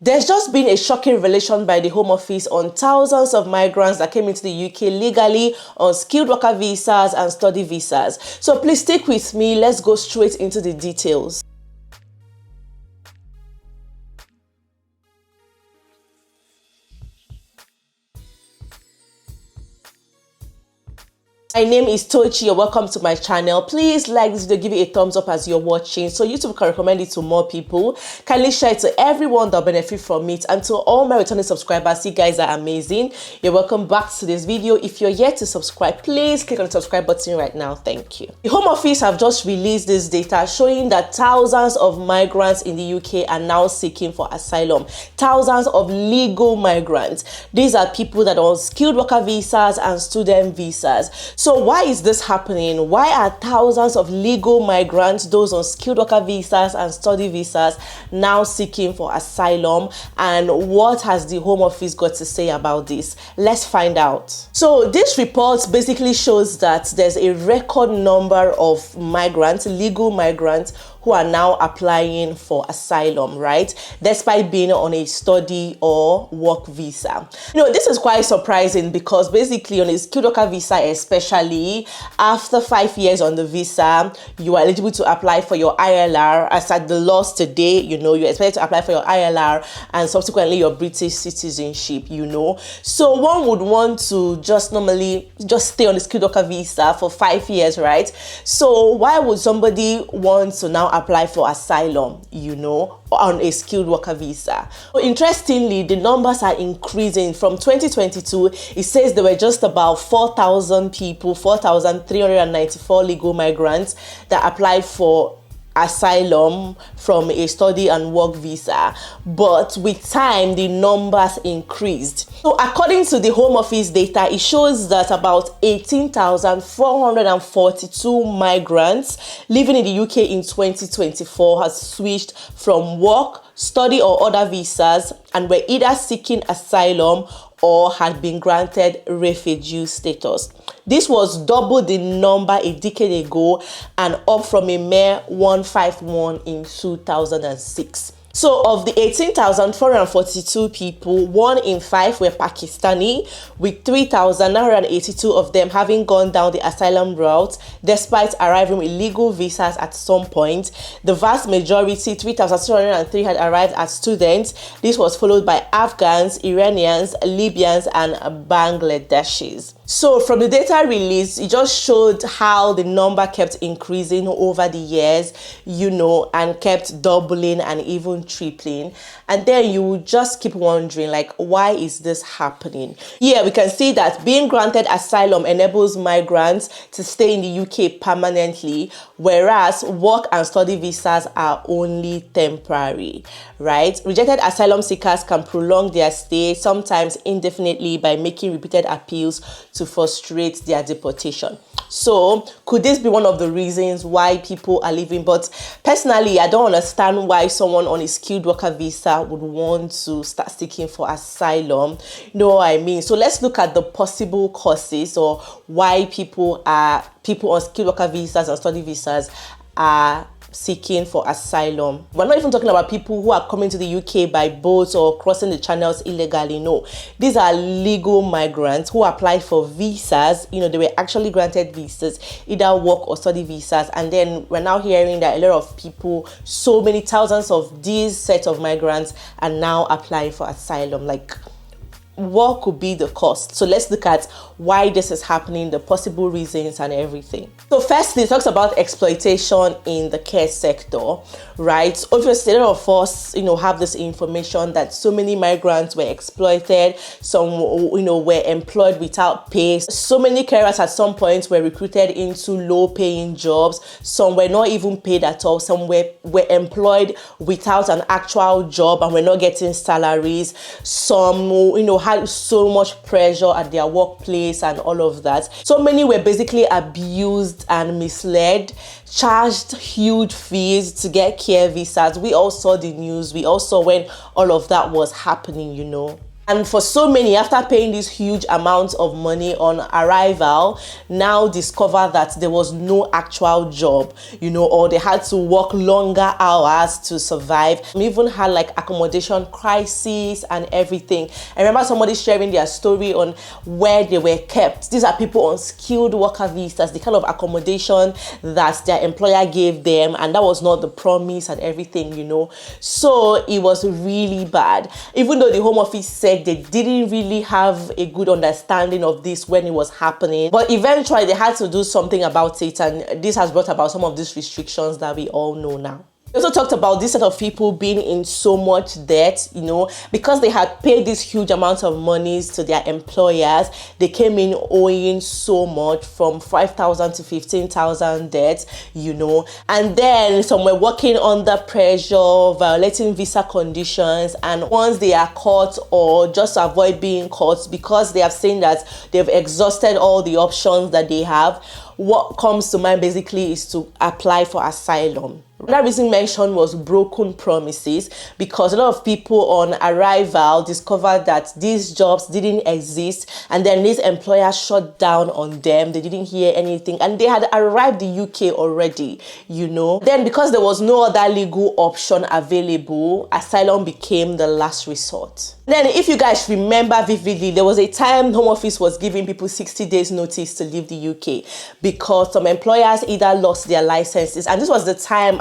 There's just been a shocking revelation by the Home Office on thousands of migrants that came into the UK legally on skilled worker visas and study visas. So please stick with me, let's go straight into the details. My name is Tochi, you're welcome to my channel. Please like this video, give it a thumbs up as you're watching so YouTube can recommend it to more people. Kindly share it to everyone that will benefit from it, and to all my returning subscribers, you guys are amazing. You're welcome back to this video. If you're yet to subscribe, please click on the subscribe button right now. Thank you. The Home Office have just released this data showing that thousands of migrants in the UK are now seeking for asylum. Thousands of legal migrants. These are people that are on skilled worker visas and student visas. So why is this happening? Why are thousands of legal migrants, those on skilled worker visas and study visas, now seeking for asylum? And what has the Home Office got to say about this? Let's find out. So this report basically shows that there's a record number of migrants, legal migrants, who are now applying for asylum, right? Despite being on a study or work visa. This is quite surprising because basically on a skilled worker visa, especially after 5 years on the visa, you are eligible to apply for your ILR. As at the laws today, you're expected to apply for your ILR and subsequently your British citizenship, So one would want to just stay on the skilled worker visa for 5 years, right? So why would somebody want to now apply for asylum, on a skilled worker visa? So interestingly, the numbers are increasing. From 2022, it says there were just about 4,000 people, 4,394 legal migrants that applied for asylum from a study and work visa, but with time the numbers increased. So according to the Home Office data, it shows that about 18,442 migrants living in the UK in 2024 has switched from work, study or other visas and were either seeking asylum or had been granted refugee status. This was double the number a decade ago and up from a mere 151 in 2006. So of the 18,442 people, 1 in 5 were Pakistani, with 3,982 of them having gone down the asylum route despite arriving with legal visas at some point. The vast majority, 3,203, had arrived as students. This was followed by Afghans, Iranians, Libyans and Bangladeshis. So from the data released, it just showed how the number kept increasing over the years, and kept doubling and even tripling. And then you would just keep wondering, why is this happening? Yeah, we can see that being granted asylum enables migrants to stay in the UK permanently, whereas work and study visas are only temporary, right? Rejected asylum seekers can prolong their stay, sometimes indefinitely, by making repeated appeals to frustrate their deportation. So could this be one of the reasons why people are leaving? But personally, I don't understand why someone on a skilled worker visa would want to start seeking for asylum. You know what I mean? So let's look at the possible causes or why people on skilled worker visas and study visas are seeking for asylum. We're not even talking about people who are coming to the UK by boat or crossing the channels illegally. No, these are legal migrants who applied for visas. They were actually granted visas, either work or study visas. And then we're now hearing that a lot of people, so many thousands of these set of migrants, are now applying for asylum. What could be the cost? So let's look at why this is happening, the possible reasons and everything. So firstly, it talks about exploitation in the care sector, right? Obviously, a lot of us, have this information that so many migrants were exploited. Some, were employed without pay. So many carers at some point were recruited into low-paying jobs. Some were not even paid at all. Some were employed without an actual job and were not getting salaries. Some, had so much pressure at their workplace and all of that. So many were basically abused and misled, charged huge fees to get care visas. We all saw the news. We all saw when all of that was happening, And for so many, after paying this huge amount of money on arrival, now discover that there was no actual job, or they had to work longer hours to survive. We even had like accommodation crisis and everything. I remember somebody sharing their story on where they were kept. These are people on skilled worker visas, the kind of accommodation that their employer gave them, and that was not the promise and everything, So it was really bad. Even though the Home Office said they didn't really have a good understanding of this when it was happening, but eventually they had to do something about it, and this has brought about some of these restrictions that we all know now. We also talked about this set of people being in so much debt, because they had paid this huge amount of monies to their employers. They came in owing so much, from 5,000 to 15,000 debt, and then some were working under pressure, violating visa conditions, and once they are caught, or just avoid being caught because they have seen that they've exhausted all the options that they have, what comes to mind basically is to apply for asylum. Another reason mentioned was broken promises, because a lot of people on arrival discovered that these jobs didn't exist, and then these employers shut down on them. They didn't hear anything, and they had arrived in the UK already, Then because there was no other legal option available, asylum became the last resort. Then if you guys remember vividly, there was a time Home Office was giving people 60 days notice to leave the UK because some employers either lost their licenses, and this was the time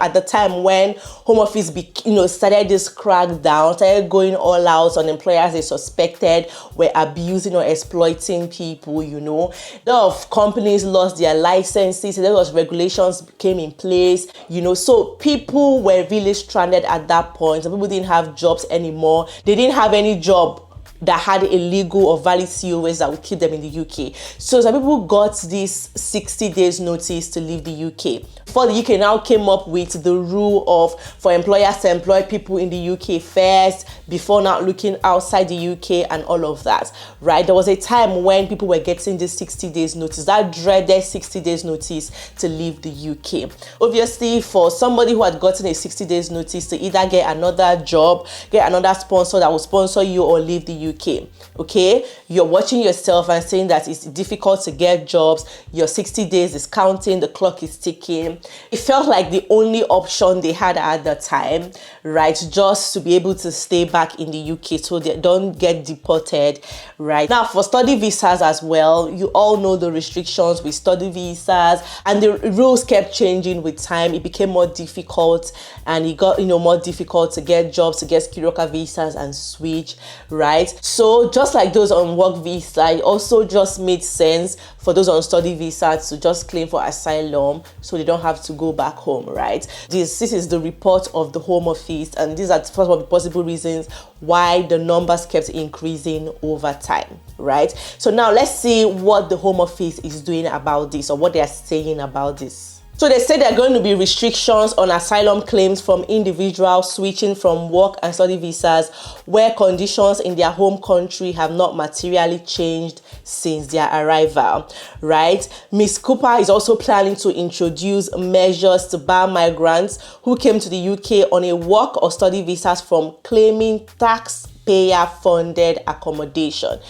when Home Office started this crackdown, started going all out on employers they suspected were abusing or exploiting people. A lot of companies lost their licenses, a lot of regulations came in place, so people were really stranded at that point. Some people didn't have jobs anymore. They didn't have any job that had a legal or valid COS that would keep them in the UK. So some people got this 60 days notice to leave the UK. Before the UK now came up with the rule of for employers to employ people in the UK first before now looking outside the UK and all of that, right? There was a time when people were getting this 60 days notice, that dreaded 60 days notice to leave the UK. Obviously, for somebody who had gotten a 60 days notice to either get another job, get another sponsor that will sponsor you, or leave the UK, okay? You're watching yourself and saying that it's difficult to get jobs, your 60 days is counting, the clock is ticking. It felt like the only option they had at the time, right, just to be able to stay back in the UK so they don't get deported, right? Now, for study visas as well, you all know the restrictions with study visas, and the rules kept changing with time. It became more difficult, and it got, more difficult to get jobs, to get skilled worker visas and switch, right? So just like those on work visa, it also just made sense for those on study visa to just claim for asylum so they don't have to go back home, right? This is the report of the Home Office, and these are some of the possible reasons why the numbers kept increasing over time, right? So now let's see what the Home Office is doing about this, or what they are saying about this. So they say there are going to be restrictions on asylum claims from individuals switching from work and study visas where conditions in their home country have not materially changed since their arrival, right? Ms. Cooper is also planning to introduce measures to bar migrants who came to the UK on a work or study visas from claiming taxpayer-funded accommodation.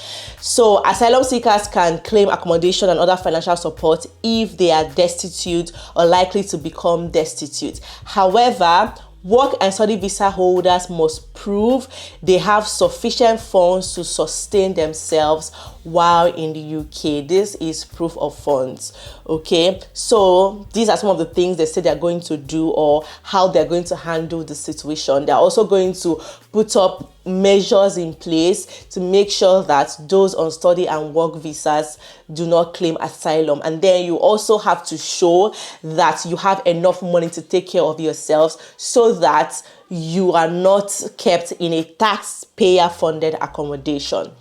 So asylum seekers can claim accommodation and other financial support if they are destitute or likely to become destitute. However, work and study visa holders must prove they have sufficient funds to sustain themselves while in the UK. This is proof of funds, okay? So these are some of the things they say they're going to do, or how they're going to handle the situation. They're also going to put up measures in place to make sure that those on study and work visas do not claim asylum. And then you also have to show that you have enough money to take care of yourselves so that you are not kept in a taxpayer-funded accommodation.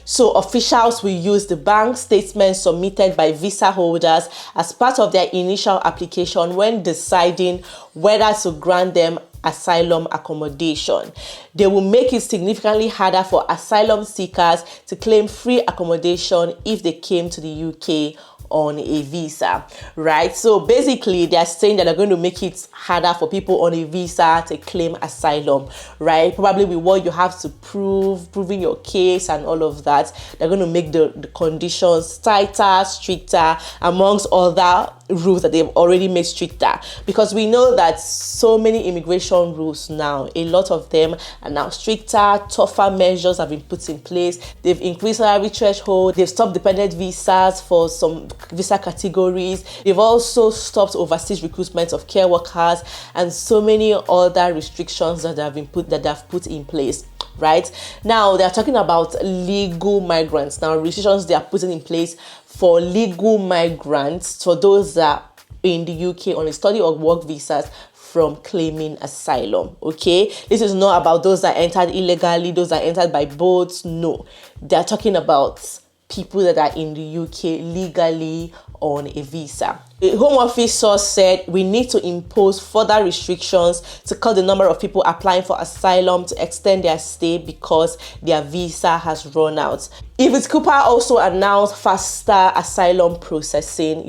So officials will use the bank statements submitted by visa holders as part of their initial application when deciding whether to grant them asylum accommodation. They will make it significantly harder for asylum seekers to claim free accommodation if they came to the UK on a visa, right? So basically they're saying that they're going to make it harder for people on a visa to claim asylum, right? Probably with what you have to proving your case and all of that. They're going to make the conditions tighter, stricter, amongst other rules that they've already made stricter, because we know that so many immigration rules now, a lot of them are now stricter. Tougher measures have been put in place. They've increased salary threshold. They've stopped dependent visas for some visa categories. They've also stopped overseas recruitment of care workers and so many other restrictions that they've put in place. Right now, they're talking about legal migrants. Now, restrictions they are putting in place for legal migrants, for those that are in the UK on a study or work visas, from claiming asylum. Okay, this is not about those that entered illegally, those that entered by boats. No, they're talking about people that are in the UK legally on a visa. The Home Office source said we need to impose further restrictions to cut the number of people applying for asylum to extend their stay because their visa has run out. Yves Cooper also announced faster asylum processing.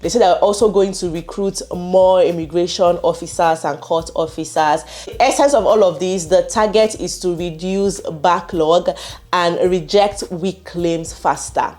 They said they're also going to recruit more immigration officers and court officers. The essence of all of this, the target is to reduce backlog and reject weak claims faster.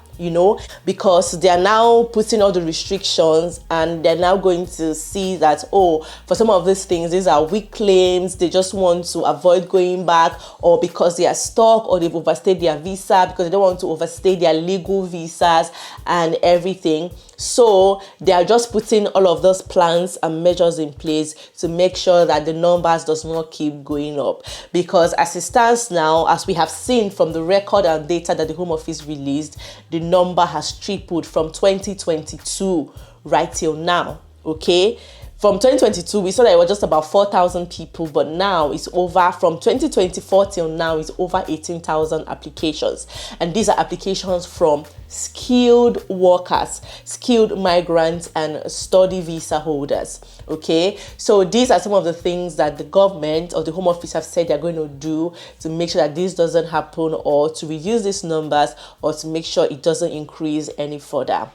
Because they are now putting all the restrictions and they're now going to see that, for some of these things, these are weak claims. They just want to avoid going back, or because they are stuck, or they've overstayed their visa, because they don't want to overstay their legal visas and everything. So they are just putting all of those plans and measures in place to make sure that the numbers does not keep going up. Because as it stands now, as we have seen from the record and data that the Home Office released, the number has tripled from 2022 right till now. Okay, from 2022 we saw that it was just about 4,000 people, but now it's over, from 2024 till now, it's over 18,000 applications, and these are applications from skilled workers, skilled migrants, and study visa holders. Okay, so these are some of the things that the government or the Home Office have said they're going to do to make sure that this doesn't happen, or to reduce these numbers, or to make sure it doesn't increase any further.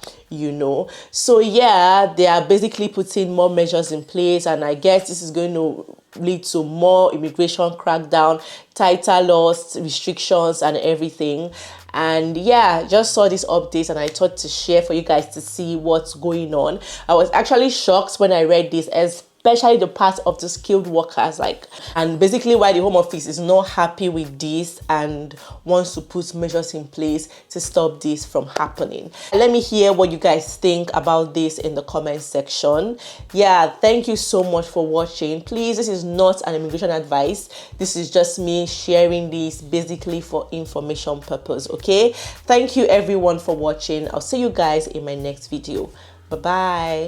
So yeah, they are basically putting more measures in place, and I guess this is going to lead to more immigration crackdown, tighter laws, restrictions, and everything. And yeah, just saw this update and I thought to share for you guys to see what's going on. I was actually shocked when I read this, especially the part of the skilled workers, and basically why the Home Office is not happy with this and wants to put measures in place to stop this from happening. Let me hear what you guys think about this in the comment section. Yeah, thank you so much for watching. Please, this is not an immigration advice. This is just me sharing this basically for information purpose. Okay, thank you everyone for watching. I'll see you guys in my next video. Bye bye.